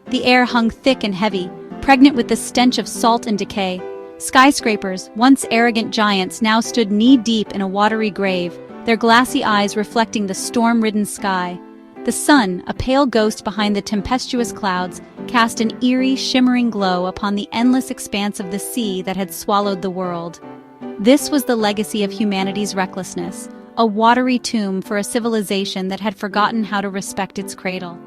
The air hung thick and heavy, pregnant with the stench of salt and decay. Skyscrapers, once arrogant giants, now stood knee-deep in a watery grave, their glassy eyes reflecting the storm-ridden sky. The sun, a pale ghost behind the tempestuous clouds, cast an eerie, shimmering glow upon the endless expanse of the sea that had swallowed the world. This was the legacy of humanity's recklessness, a watery tomb for a civilization that had forgotten how to respect its cradle.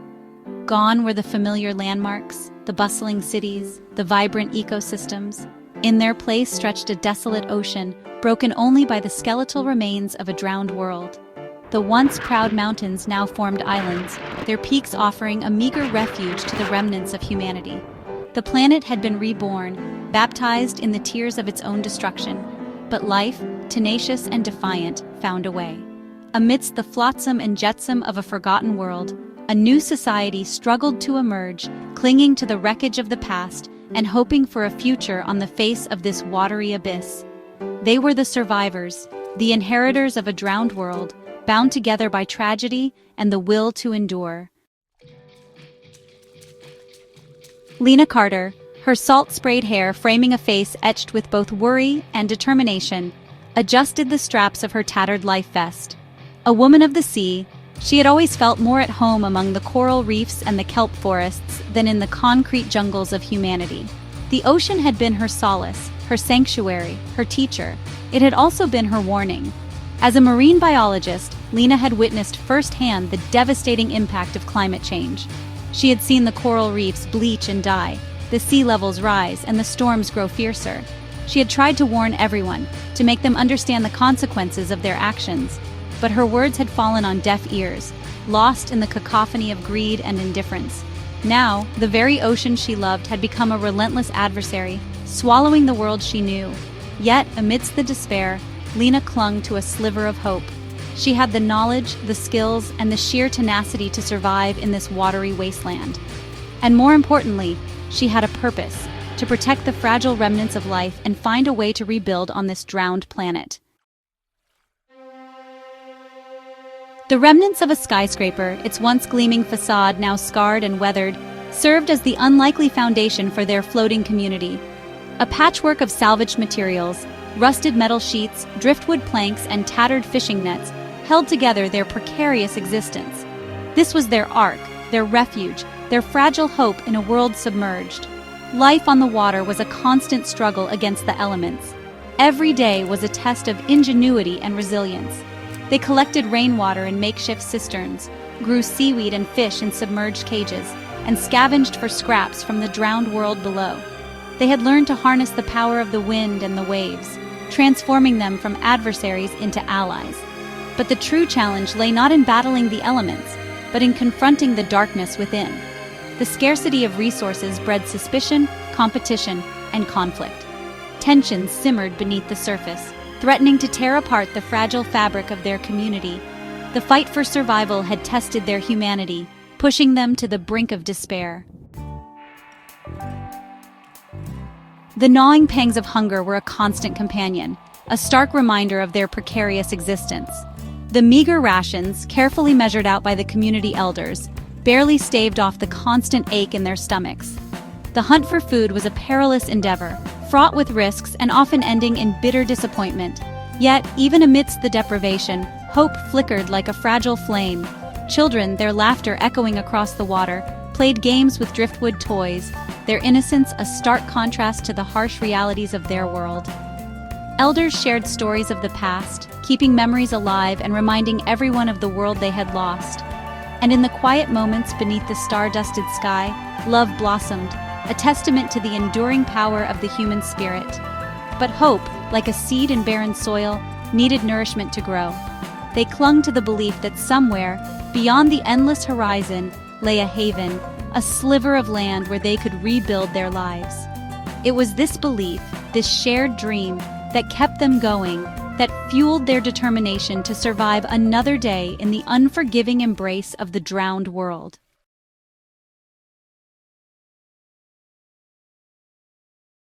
Gone were the familiar landmarks, the bustling cities, the vibrant ecosystems. In their place stretched a desolate ocean, broken only by the skeletal remains of a drowned world. The once proud mountains now formed islands, their peaks offering a meager refuge to the remnants of humanity. The planet had been reborn, baptized in the tears of its own destruction, but life, tenacious and defiant, found a way. Amidst the flotsam and jetsam of a forgotten world, a new society struggled to emerge, clinging to the wreckage of the past and hoping for a future on the face of this watery abyss. They were the survivors, the inheritors of a drowned world, bound together by tragedy and the will to endure. Lena Carter, her salt-sprayed hair framing a face etched with both worry and determination, adjusted the straps of her tattered life vest. A woman of the sea, she had always felt more at home among the coral reefs and the kelp forests than in the concrete jungles of humanity. The ocean had been her solace, her sanctuary, her teacher. It had also been her warning. As a marine biologist, Lena had witnessed firsthand the devastating impact of climate change. She had seen the coral reefs bleach and die, the sea levels rise, and the storms grow fiercer. She had tried to warn everyone, to make them understand the consequences of their actions, but her words had fallen on deaf ears, lost in the cacophony of greed and indifference. Now, the very ocean she loved had become a relentless adversary, swallowing the world she knew. Yet, amidst the despair, Lena clung to a sliver of hope. She had the knowledge, the skills, and the sheer tenacity to survive in this watery wasteland. And more importantly, she had a purpose, to protect the fragile remnants of life and find a way to rebuild on this drowned planet. The remnants of a skyscraper, its once gleaming facade now scarred and weathered, served as the unlikely foundation for their floating community. A patchwork of salvaged materials, rusted metal sheets, driftwood planks, and tattered fishing nets held together their precarious existence. This was their ark, their refuge, their fragile hope in a world submerged. Life on the water was a constant struggle against the elements. Every day was a test of ingenuity and resilience. They collected rainwater in makeshift cisterns, grew seaweed and fish in submerged cages, and scavenged for scraps from the drowned world below. They had learned to harness the power of the wind and the waves, transforming them from adversaries into allies. But the true challenge lay not in battling the elements, but in confronting the darkness within. The scarcity of resources bred suspicion, competition, and conflict. Tensions simmered beneath the surface, threatening to tear apart the fragile fabric of their community. The fight for survival had tested their humanity, pushing them to the brink of despair. The gnawing pangs of hunger were a constant companion, a stark reminder of their precarious existence. The meager rations, carefully measured out by the community elders, barely staved off the constant ache in their stomachs. The hunt for food was a perilous endeavor, fraught with risks and often ending in bitter disappointment. Yet, even amidst the deprivation, hope flickered like a fragile flame. Children, their laughter echoing across the water, played games with driftwood toys, their innocence a stark contrast to the harsh realities of their world. Elders shared stories of the past, keeping memories alive and reminding everyone of the world they had lost. And in the quiet moments beneath the star-dusted sky, love blossomed, a testament to the enduring power of the human spirit. But hope, like a seed in barren soil, needed nourishment to grow. They clung to the belief that somewhere, beyond the endless horizon, lay a haven, a sliver of land where they could rebuild their lives. It was this belief, this shared dream, that kept them going, that fueled their determination to survive another day in the unforgiving embrace of the drowned world.